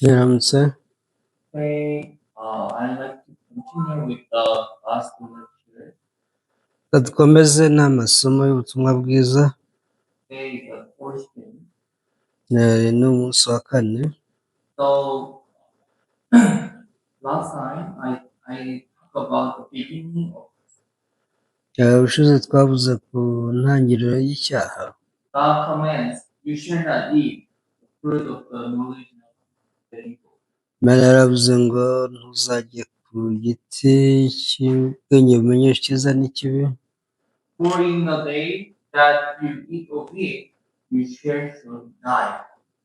Yaramutse. Okay, I'd like to continue with the last lecture. Reka dukomeze n'amasomo y'ubutumwa bwiza. Today is the fourth day. Ni umunsi wa kane. So last time I talked about the beginning of Ubushize twavuze ku ntangiriro y'icyaha. God commands you shall not eat the fruit of the knowledge of the evil. Imana yaravuze ngo ntuzajye ku giti cy'ubwenge bumenyesha icyiza n'ikibi. For in the day that you eat of it, you shall surely die.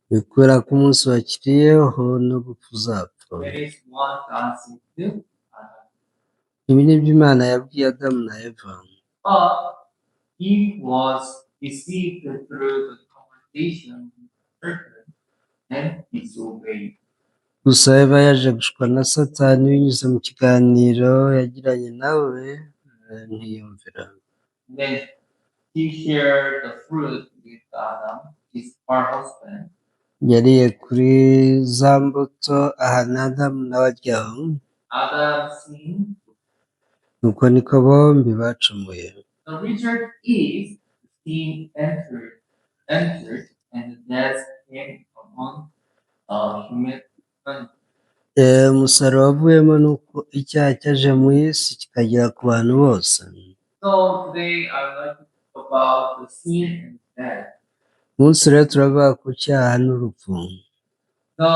Ni kubera ko umunsi wakiriyeho no gupfa uzapfa. That is what God said to Adam. Ibi ni byo Imana yabwiye Adamu na Eva. But he was deceived through the conversation with the serpent and disobeyed. Gusa Eva yaje gushukwa na Satani binyuze mu kiganiro yagiranye nawe ntiyumvira. Then he shared the fruit with Adam, her husband. Yariye kuri za mbuto ahana Adamu nawe aryaho. Adam sinned. Nuko niko bombi bacumuye. The result is sin entered, and death came upon humanity. Umusaruro wavuyemo ni uko icyaha cyaje mu isi kikagera ku bantu bose. So today I would like to talk about the sin and death. Umunsi rero turavuga ku cyaha n'urupfu. The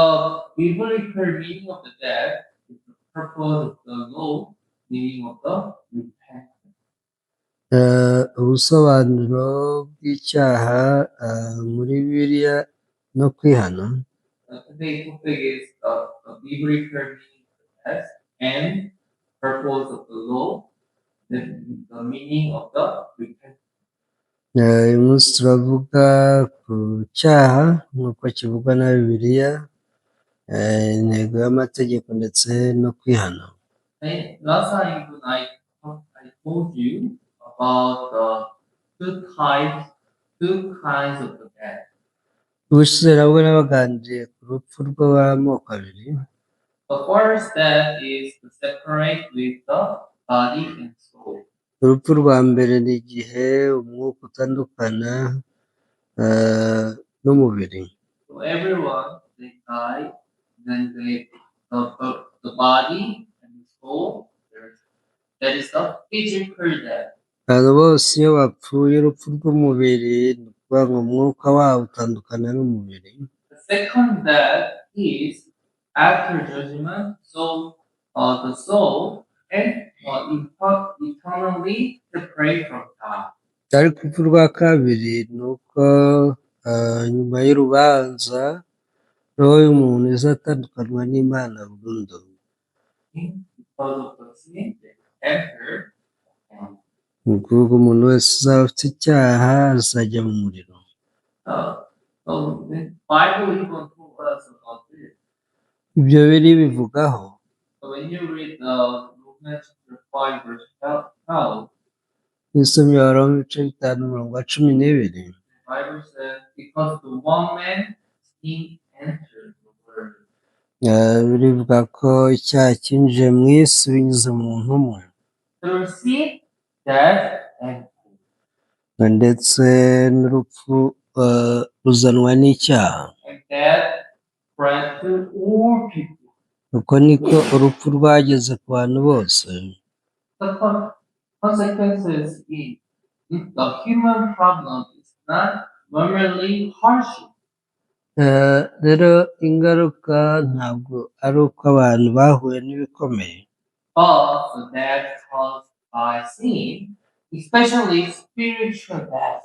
biblical meaning of the death is the purpose of the law, meaning of the repentance. Ubusobanuro bw'icyaha muri Bibiliya no kwihana. Today's topic is the biblical meaning of the death and purpose of the law, the meaning of the repentance. Uyu munsi turavuga ku cyaha nk'uko kivugwa na Bibiliya, intego y'amategeko ndetse no kwihana. Last time I told you about the two kinds of the death. Ubushize nabwo nabaganiriye ku rupfu rw'amoko abiri. The first death is to separate with the body and soul. Urupfu rwa mbere ni igihe umwuka utandukana n'umubiri. So everyone they die, then the body and the soul, that is the physical death. Abantu bose iyo bapfuye urupfu rw'umubiri ni ukuvuga ngo umwuka wabo utandukana n'umubiri. The second death is after judgment, so the soul and eternally separate from God. Ariko urupfu rwa kabiri ni uko nyuma y'urubanza roho y'umuntu izatandukanywa n'Imana burundu. Because of the sin they entered. Ni ukuvuga umuntu wese uzaba afite icyaha azajya mu muriro. So the Bible even told us about this. Ibyo biri bivugaho. So when you read Romans chapter 5 verse 12, Nisomye Abaroma ibice 5:12. the Bible says, because the one man sin entered the world. Birivuga ko icyaha cyinjiye mu isi binyuze mu muntu umwe. Through sin, death and death. Ndetse n'urupfu ruzanwa n'icyaha. And death spread to all people. Uko niko urupfu rwageze ku bantu bose. The consequences is the human problem is not merely hardship. Rero ingaruka ntabwo ari uko abantu bahuye n'ibikomeye. But the death caused by sin, especially spiritual death.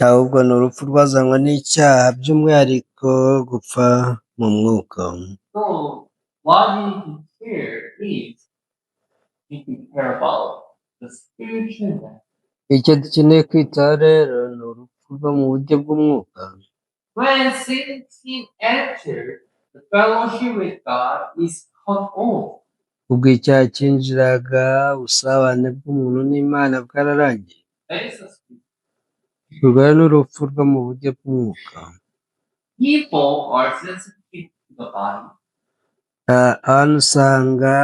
Ahubwo ni urupfu rwazanwa n'icyaha by'umwihariko gupfa mu mwuka. So what you need to care is you need to care about the spiritual death. Icyo dukeneye kwitaho rero ni urupfu rwo mu buryo bw'umwuka. When sin entered, the fellowship with God is cut off. Ubwo icyaha cyinjiraga ubusabane bw'umuntu n'Imana bwararangiye. That is the spirit. Urwo ni urupfu rwo mu buryo bw'umwuka. People are sensitive to the body. Abantu usanga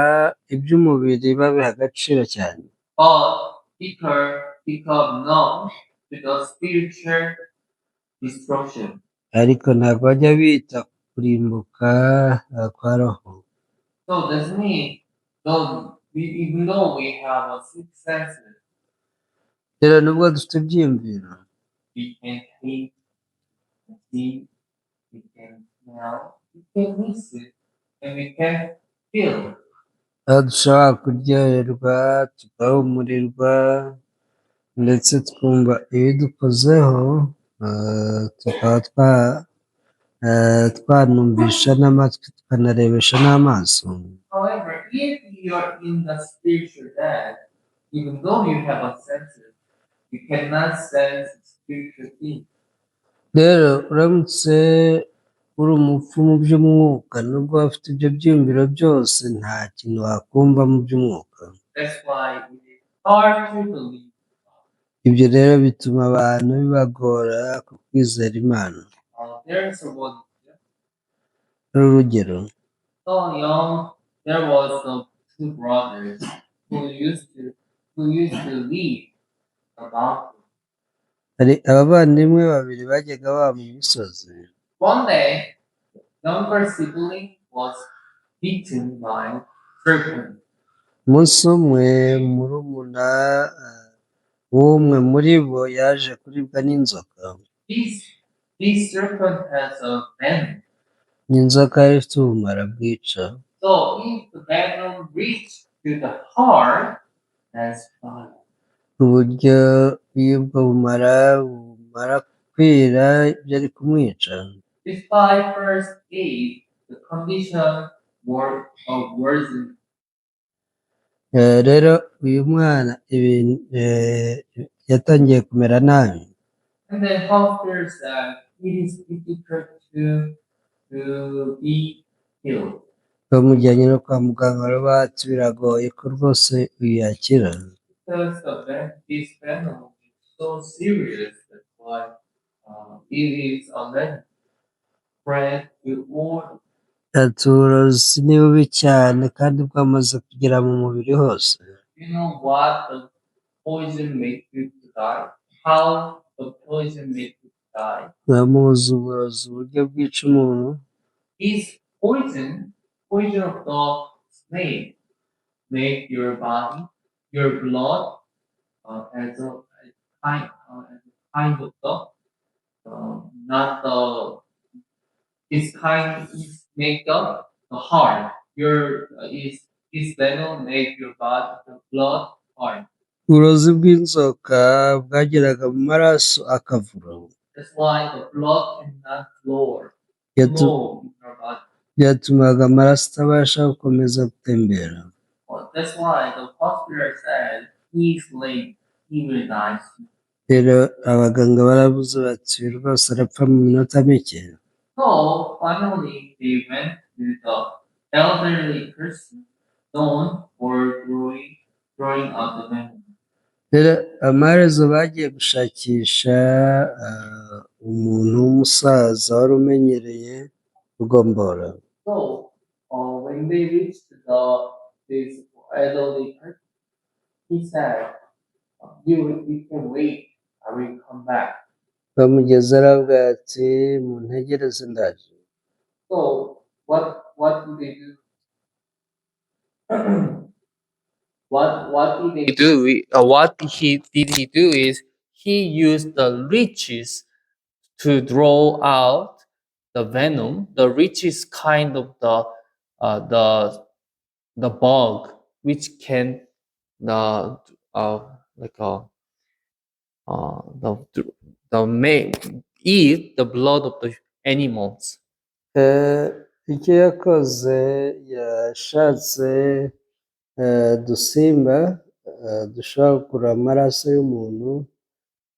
iby'umubiri babiha agaciro cyane, but people become numb to the spiritual destruction. ariko ntabwo bajya bita ku kurimbuka kwa roho. So this means, even though we have a sixth senses, Rero nubwo dufite ibyiyumviro, we can taste, we can see, we can smell, we can listen, and we can feel. aho dushobora kuryoherwa, tugahumurirwa, ndetse twumva ibidukozeho, tukaba twanumvisha n'amatwi, tukanarebesha n'amaso. However, if you are in the spiritual death, even though you have a senses, you cannot sense spiritual things. Rero uramutse uri umupfu mu by'umwuka, nubwo waba ufite ibyo byiyumviro byose, nta kintu wakumva mu by'umwuka. That's why it is hard to believe. Ibyo rero bituma abantu bibagora ku kwizera Imana. There's a one. Urugero, So young, there was two brothers who used to live a mountain. hari abavandimwe babiri bajyaga baba mu misozi. One day, younger sibling was beaten by serpent. Umunsi umwe murumuna w'umwe muri bo yaje kuribwa n'inzoka. This serpent has a venom. Ni inzoka ifite ubumara bwica. So if the venom reached to the heart, that's fine. Ku buryo iyo ubwo bumara kwira byari kumwica. Despite first aid, the condition worsened. Rero uyu mwana yatangiye kumera nabi. And the doctor said it is difficult to be healed. Bamujyanye no kwa muganga, bati biragoye ko rwose uyu yakira. Because this venom is so serious, that's why it is already spread to all. Uburozi ni bubi cyane kandi bwamaze kugera mu mubiri hose. You know what the poison makes you to die? How the poison makes you die? Muramuzi uburozi uburyo bwica umuntu? Is poison of the snake make your body, your blood, as a kind of the not the this kind is make the heart. Your is venom make your body the blood hard. Uburozi bw'inzoka bwageraga mu maraso akavura. That's why the blood cannot flow in your body. Byatumaga amaraso atabasha gukomeza gutembera. That's why the hospital said he's late, he will die soon. Rero abaganga baravuze bati uyu rwose arapfa mu minota mike. So finally they went to the elderly person known for throwing out the venom. Rero amaherezo bagiye gushakisha umuntu w'umusaza wari umenyereye kugombora. So when they reached this elderly person, he said, "You can wait. I will come back." Bamugeze aravuga ati muntegereze ndaje. So what did they do? What did they do? What did he do is he used the leeches to draw out the venom. The leech is kind of the bug which can like the may eat the blood of the animals. Icyo yakoze yashatse udusimba dushobora gukurura amaraso y'umuntu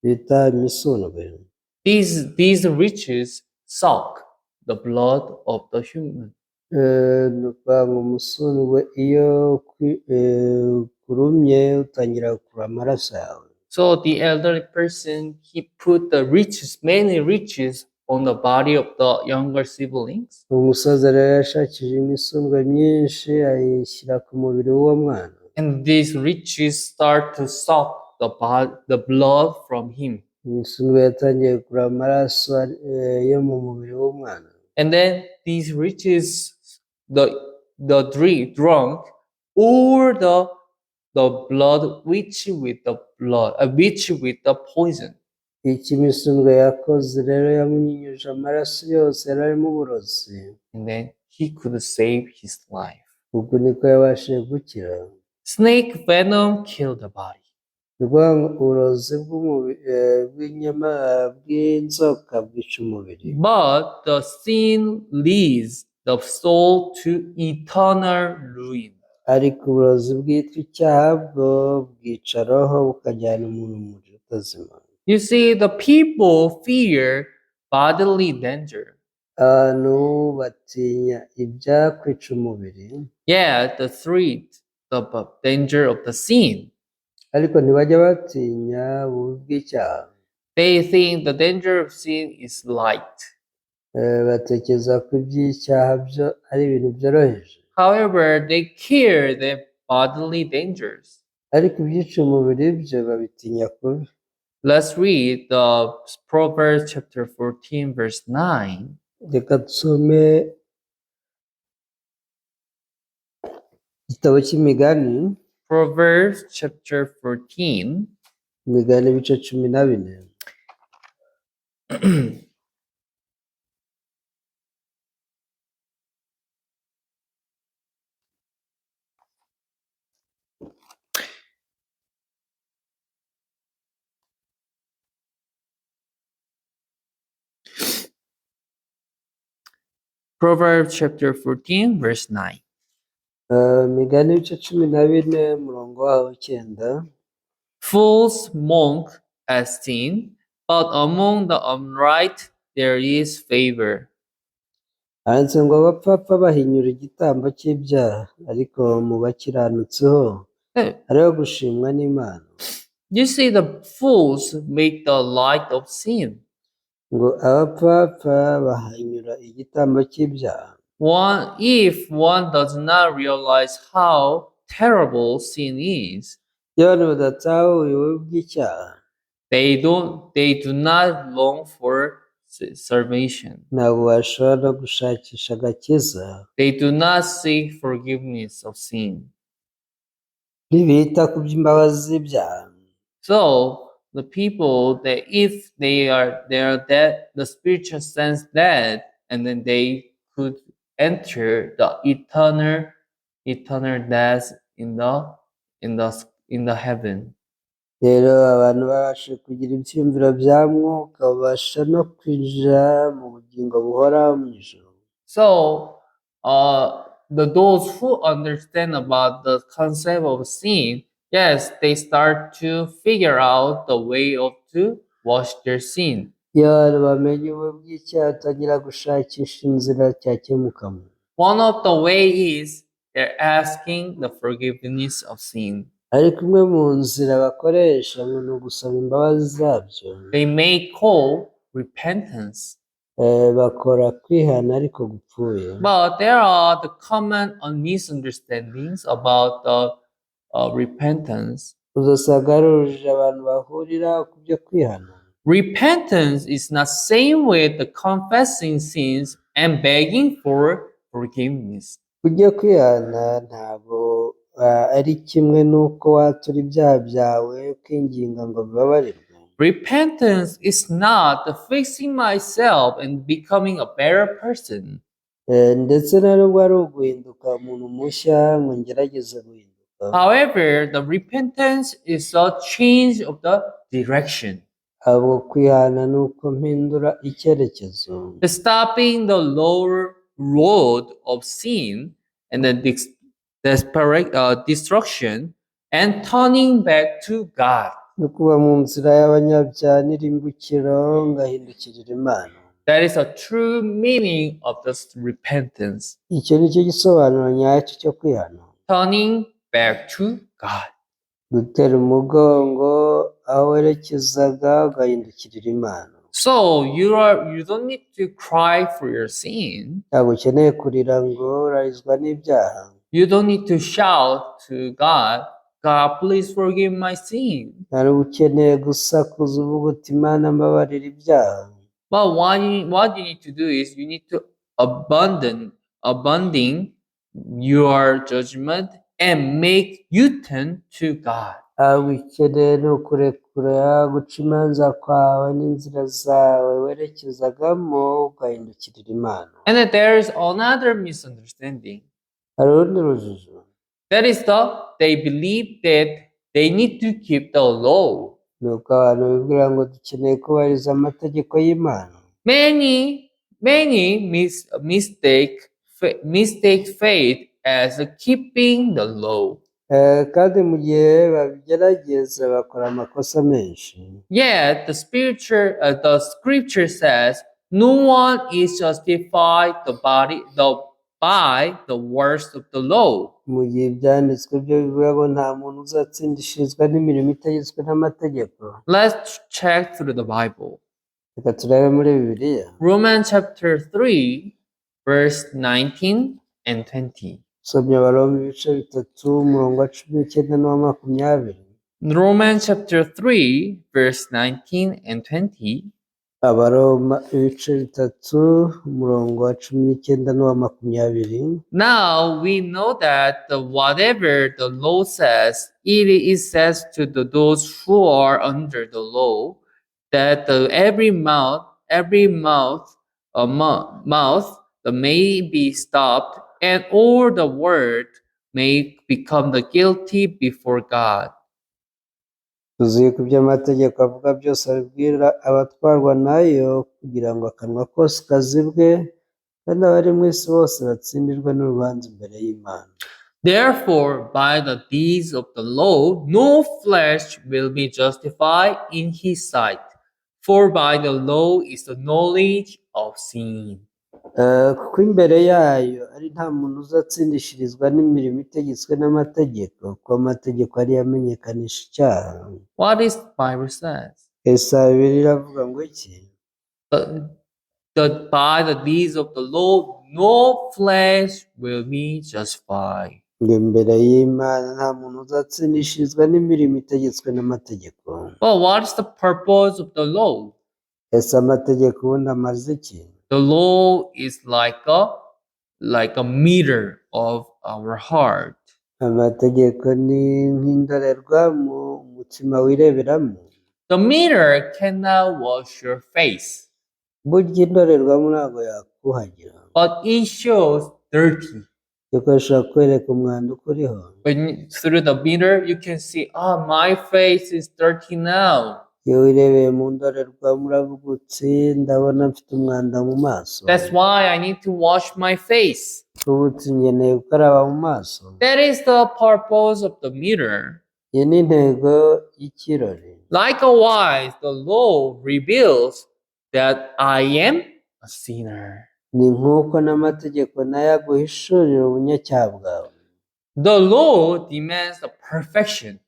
bita imisundwe. These leeches suck the blood of the human. Ni ukuvuga ngo umusundwe iyo kurumye utangira gukurura amaraso yawe. So the elderly person, he put the leeches, many leeches on the body of the younger siblings. umusaza rero yashakije imisundwe myinshi ayishyira ku mubiri w'uwo mwana, And these riches start to suck the blood from him. imisundwe yatangiye kugura amaraso yo mu mubiri w'umwana. And then these riches, the drunk, or the blood which with the poison. Iki imisundwe yakoze rero yamunyinyuje amaraso yose yari arimo uburozi, And then he could save his life. ubwo niko yabashije gukira. Snake venom killed the body. Uburozi bw'inzoka bwica umubiri, But the sin leads the soul to eternal ruin. ariko uburozi bwitwa icyaha bwo bwica roho bukajyana umuntu mu muriro utazima. You see, the people fear bodily danger. Abantu batinya ibyakwica umubiri, Yet the threat, the danger of the sin. ariko ntibajya batinya ububi bw'icyaha. They think the danger of sin is light. Batekereza ko iby'icyaha byo ari ibintu byoroheje. However, they care the bodily dangers. Ariko ibyica umubiri byo babitinya kubi. Let's read the Proverbs chapter 14, verse 9. Reka dusome igitabo cy'imigani, Proverbs chapter 14. imigani ibice 14. Proverbs chapter 14, verse 9. Imigani ibice 14 umurongo waho 9. Fools mock at sin, but among the upright there is favor. Handitse ngo abapfapfa bahinyura igitambo cy'ibyaha, ariko mu bakiranutseho hariho gushimwa n'Imana. You see, the fools make the light of sin. Ngo abapfapfa bahinyura igitambo cy'ibyaha. If one does not realize how terrible sin is, Iyo abantu badatahuye ububi bw'icyaha, they do not long for salvation. ntabwo bashobora no gushakisha agakiza. They do not seek forgiveness of sin. Ntibita ku by'imbabazi z'ibyaha. So the people that if they are dead, the spiritual sense dead, and then they could enter the eternal death in the heaven. Rero abantu babasha kugira ibyiyumviro bya mwuka, babasha no kwinjira mu bugingo buhoraho mu ijuru. So those who understand about the concept of sin, yes, they start to figure out the way of to wash their sin. Iyo abantu bamenye ububi bw'icyaha batangira gushakisha inzira cyakemukamo. One of the way is they're asking the forgiveness of sin. Ariko imwe mu nzira bakoresha ngo ni ugusaba imbabazi zabyo. They may call repentance. Bakora kwihana ariko gupfuye. But there are the common misunderstandings about the repentance. Uzasanga hari urujijo abantu bahurira ku byo kwihana. Repentance is not same with the confessing sins and begging for forgiveness. Kujya kwihana ntabwo ari kimwe n'uko watura ibyaha byawe ukinginga ngo bibabarirwe. Repentance is not fixing myself and becoming a better person. Ndetse na nubwo ari uguhinduka umuntu mushya ngo ngerageze guhinduka. However, the repentance is a change of the direction. Abo kwihana ni uko mpindura icyerekezo. Stopping the lower road of sin and the destruction and turning back to God. No kuba mu nzira y'abanyabyaha n'irimbukiro ngahindukirira Imana. That is a true meaning of this repentance. Icyo ni cyo gisobanuro nyacyo cyo kwihana. Turning back to God. Gutera umugongo aho werekezaga ugahindukirira Imana. So you don't need to cry for your sin. ntabwo ukeneye kurira ngo urarizwa n'ibyaha. You don't need to shout to God, God, please forgive my sin. ntabwo ukeneye gusakuza uvuga uti Imana mbabarira ibyaha. But what you need to do is you need to abandon your judgment and make U-turn to God. ntabwo ukeneye ni ukurekura guca imanza kwawe n'inzira zawe werekezagamo ugahindukirira Imana. And then there is another misunderstanding. hari urundi rujijo. That is they believe that they need to keep the law. ni uko abantu bibwira ngo dukeneye kubahiriza amategeko y'Imana. Many mistake faith as keeping the law. kandi mu gihe babigerageza bakora amakosa menshi. Yet the scripture says no one is justified by the works of the law. mu gihe ibyanditswe byo bivuga ngo nta muntu uzatsindishirizwa n'imirimo itegetswe n'amategeko. Let's check through the Bible. reka turebe muri Bibiliya. Romans chapter 3 verse 19 and 20. somye Abaroma ibice 3 umurongo wa 19 n'uwa 20. Romans chapter 3 verse 19 and 20. Abaroma ibice 3 umurongo wa 19 n'uwa 20. Now we know that whatever the law says, it says to those who are under the law, that every mouth may be stopped, and all the word may become the guilty before God. tuzi ko ibyo amategeko avuga byose abibwira abatwarwa nayo kugira ngo akanwa kose kazibwe kandi abari mu isi bose batsindirwe n'urubanza imbere y'Imana. Therefore, by the deeds of the law, no flesh will be justified in his sight, for by the law is the knowledge of sin. kuko imbere yayo ari nta muntu uzatsindishirizwa n'imirimo itegetswe n'amategeko, kuko amategeko ariyo amenyekanisha icyaha. What is the Bible says? ese Bibiliya iravuga ngo iki? By the deeds of the law, no flesh will be justified. ngo imbere y'Imana nta muntu uzatsindishirizwa n'imirimo itegetswe n'amategeko. Well, what is the purpose of the law? ese amategeko ubundi amaze iki? The law is like a meter of our heart. amategeko ni nk'indorerwamo umutima wireberamo. The meter cannot wash your face, burya indorerwamo ntabwo yakuhagira, but it shows dirty. kuko ishobora kwereka umwanda ukuriho. Through the meter, you can see, my face is dirty now. iyo wirebeye mu ndorerwamo uravuga uti ndabona mfite umwanda mu maso. That's why I need to wash my face. ubu uti nkeneye gukaraba mu maso. That is the purpose of the meter. iyo ni intego y'ikirori. Likewise, the law reveals that I am a sinner. ni nk'uko n'amategeko nayo aguhishurira ubunyacyaha bwawe. The law demands the perfection,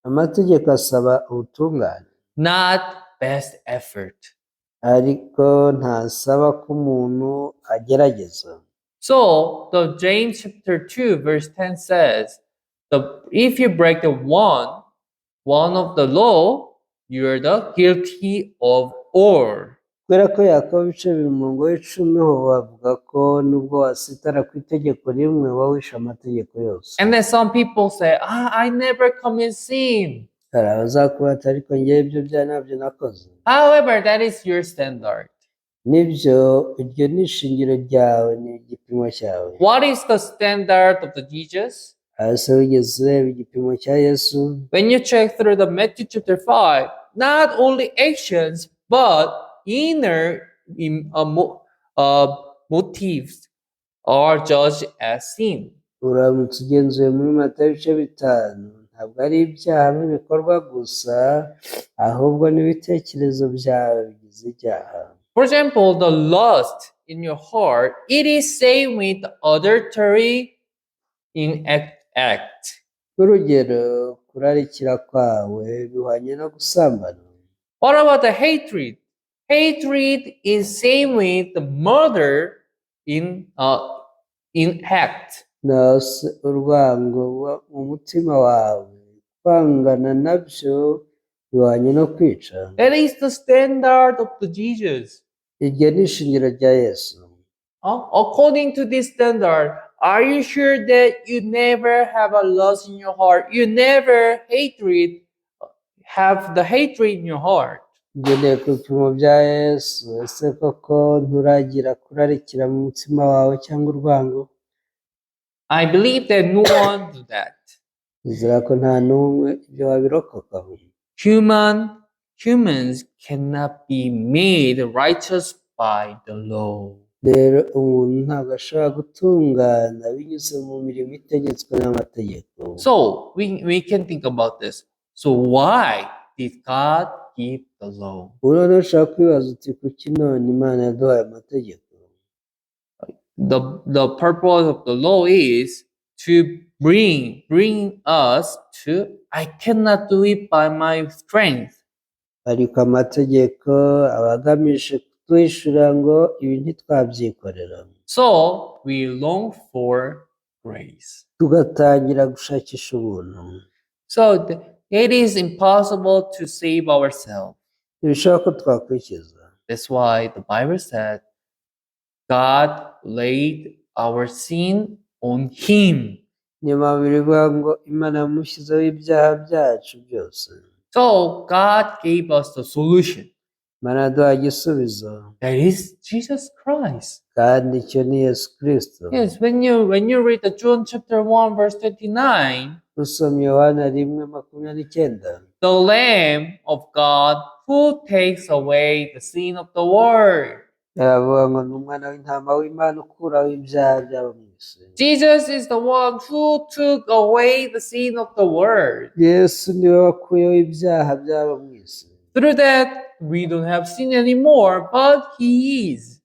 amategeko asaba ubutungane, not best effort. ariko ntasaba ko umuntu agerageza. So, the James chapter 2 verse 10 says, if you break the one of the law, you are the guilty of all. kubera ko Yakobo ibice 2 umurongo w'10 ho bavuga ko nubwo wasitara ku itegeko rimwe wowe wishe amategeko yose. And then some people say, I never commit sin. hari abazakuba ati ariko ngewe ibyo byaha ntabyo nakoze. However, that is your standard. nibyo, iryo ni ishingiro ryawe, ni igipimo cyawe. What is the standard of the Jesus? ese wigeze ureba igipimo cya Yesu? When you check through the Matthew chapter 5, not only actions, but inner motives are judged as sin. uramutse ugenzuye muri Matayo ibice 5, ntabwo ari ibyaha n'ibikorwa gusa, ahubwo n'ibitekerezo byawe bigize icyaha. For example, the lust in your heart, it is same with adultery in act. nk'urugero, kurarikira kwawe bihwanye no gusambana. What about the hatred? Hatred is same with the murder in act. nose urwango mu mutima wawe kwangana nabyo bihwanye no kwica. That is the standard of the Jesus. Iryo ni ishingiro rya Yesu. According to this standard, are you sure that you never have a loss in your heart? You never have the hatred in your heart? Ugendeye ku bipimo bya Yesu, ese koko nturagira kurarikira mu mutima wawe cyangwa urwango? I believe that no one do that. Nizera ko nta n'umwe ibyo wabirokokaho. Humans cannot be made righteous by the law. Rero umuntu ntabwo ashobora gutungana binyuze mu mirimo itegetswe n'amategeko. So we can think about this. So why did God give the law? Urabona ushaka kwibaza uti kuki none Imana yaduhaye amategeko? The purpose of the law is to bring us to I cannot do it by my strength. Ariko amategeko aba agamije kutwishyura ngo ibi ntitwabyikorera. So we long for grace. Tugatangira gushakisha ubuntu. So it is impossible to save ourselves. Ntibishoboka ko twakwikiza. That's why the Bible said God laid our sin on him. Niyo mpamvu bivuga ngo Imana yamushyizeho ibyaha byacu byose. So God gave us the solution. Imana yaduhaye igisubizo. That is Jesus Christ. Kandi icyo ni Yesu Kristo. Yes, when you read the John chapter 1 verse 29, Usomye Yohana 1:29. the Lamb of God who takes away the sin of the world. Aravuga ngo ni umwana w'intama w'Imana ukuraho ibyaha by'abo mu isi. Jesus is the one who took away the sin of the world. Yesu niwe wakuyeho ibyaha by'abo mu isi. Through that, we don't have sin anymore, but he is.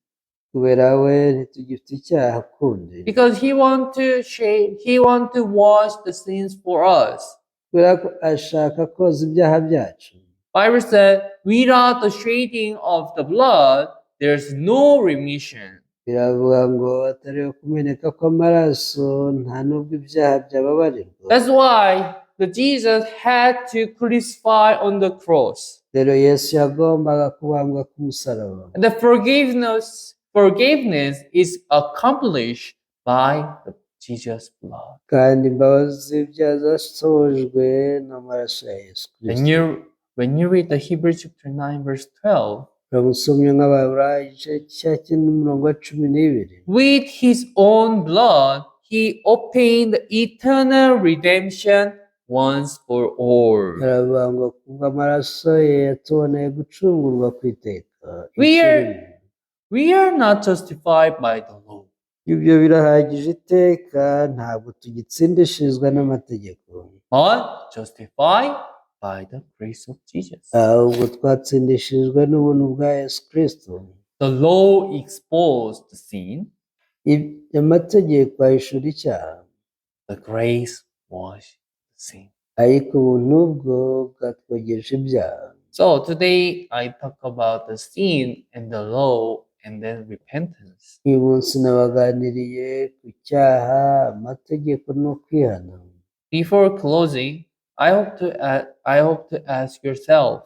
Kubera we ntitugifite icyaha kundi. Because he want to wash the sins for us. Kubera ko ashaka koza ibyaha byacu. Bible said, without the shedding of the blood, there's no remission. Biravuga ngo atariho kumeneka kw'amaraso nta nubwo ibyaha byababarirwa. That's why the Jesus had to crucify on the cross. Rero Yesu yagombaga kubambwa ku musaraba. The forgiveness is accomplished by the Jesus blood. Kandi imbabazi z'ibyaha zasojwe n'amaraso ya Yesu Kristo. When you read the Hebrews chapter 9 verse 12, Uramusomye nk'Abaheburayo igice cya 9:12. with his own blood, he obtained eternal redemption once for all. Aravuga ngo kubw'amaraso ye yatuboneye gucungurwa ku iteka. We are not justified by the law. Ibyo birahagije iteka, ntabwo tugitsindishirizwa n'amategeko. But justified by the grace of Jesus. Ahubwo twatsindishirijwe n'ubuntu bwa Yesu Kristo. The law exposed the sin. Amategeko ahishura icyaha. The grace washed the sin. Ariko ubuntu bwo bwatwogeje ibyaha. So today I talk about the sin and the law and then repentance. Uyu munsi nabaganiriye ku cyaha, amategeko no kwihana. Before closing, I hope to ask yourself.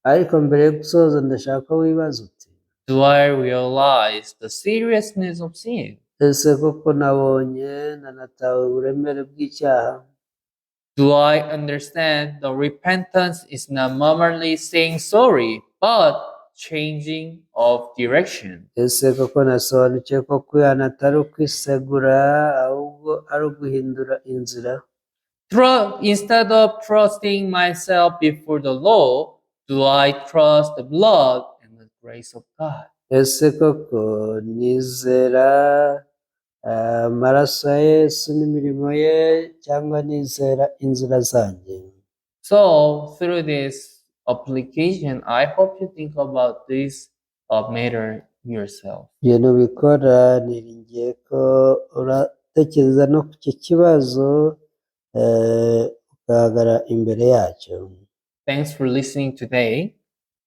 Ariko mbere yo gusoza ndashaka ko wibaza uti. Do I realize the seriousness of sin? Ese koko nabonye nanatawe uburemere bw'icyaha? Do I understand the repentance is not merely saying sorry, but changing of direction? Ese koko nasobanukiwe ko kwihana atari ukwisegura ahubwo ari uguhindura inzira? Instead of trusting myself before the law, do I trust the blood and the grace of God? Ese koko nizera amaraso ya Yesu n'imirimo ye cyangwa nizera inzira zanjye? So through this application, I hope you think about this matter yourself. Iyo nubikora niringiye ko uratekereza no ku icyo kibazo ugahagarara imbere yacyo. Thanks for listening today.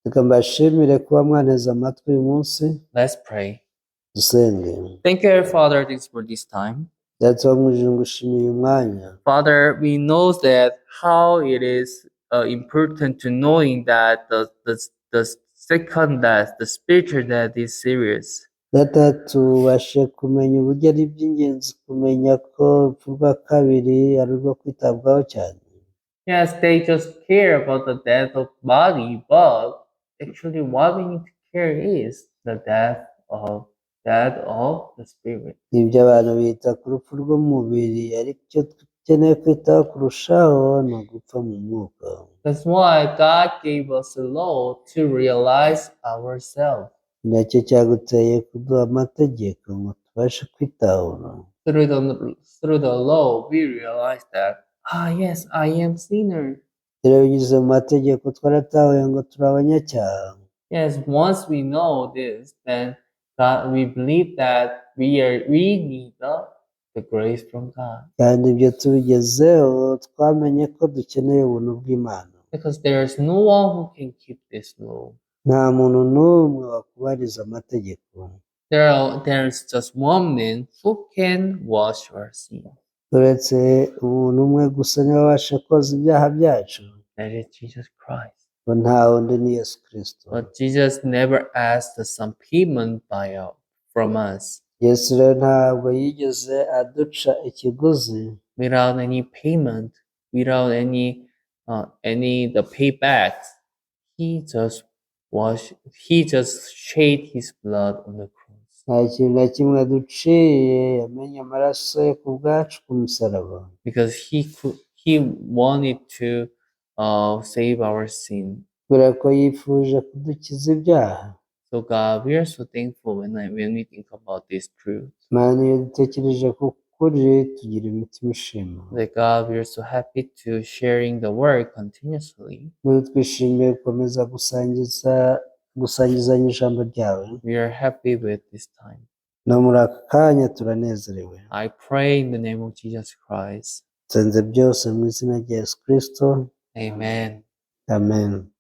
reka mbashimire kuba mwaneze amatwi uyu munsi. Let's pray. Dusenge. Thank you, Father, for this time. Data wo mu ijuru ngushimiye uyu mwanya. Father, we know that how it is important to knowing that the second death, the spiritual death, is serious. Data tubashe kumenya uburyo ari iby'ingenzi kumenya ko urupfu rwa kabiri ari urwo kwitabwaho cyane. Yes, they just care about the death of body, but actually what we need to care is the death of the spirit. Ibyo abantu bita ku rupfu rw'umubiri, ariko icyo dukeneye kwitaho kurushaho ni ugupfa mu mwuka. That's why God gave us a law to realize ourselves. Nacyo cyaguteye kuduha amategeko ngo tubashe kwitahura. Through the law, we realize that, yes, I am sinner. Rero binyuze mu mategeko twaratahuye ngo turi abanyacyaha. Yes, once we know this, then we believe that we need the grace from God. Kandi ibyo tubigezeho twamenye ko dukeneye ubuntu bw'Imana. Because there is no one who can keep this law. Nta muntu n'umwe wakubahiriza amategeko. There is just one man who can wash our sin. Uretse umuntu umwe gusa niwe wabasha koza ibyaha byacu. That is Jesus Christ. Ngo nta wundi ni Yesu Kristo. But Jesus never asked some payment from us. Yesu rero ntabwo yigeze aduca ikiguzi. Without any payment, without any the paybacks, he just shed his blood on the cross. Nta kintu na kimwe aduciye, yamenye amaraso ye ku bwacu ku musaraba. Because he wanted to save our sin. Kubera ko yifuje kudukiza ibyaha. So God, we are so thankful when we think about this truth. Mana, iyo dutekereje ku kuri tugira imitima ishima. That God, we are so happy to sharing the word continuously. Twishimiye gukomeza gusangizanya ijambo ryawe. We are happy with this time. No muri aka kanya turanezerewe. I pray in the name of Jesus Christ. Nsenze byose mu izina rya Yesu Kristo. Amen. Amen.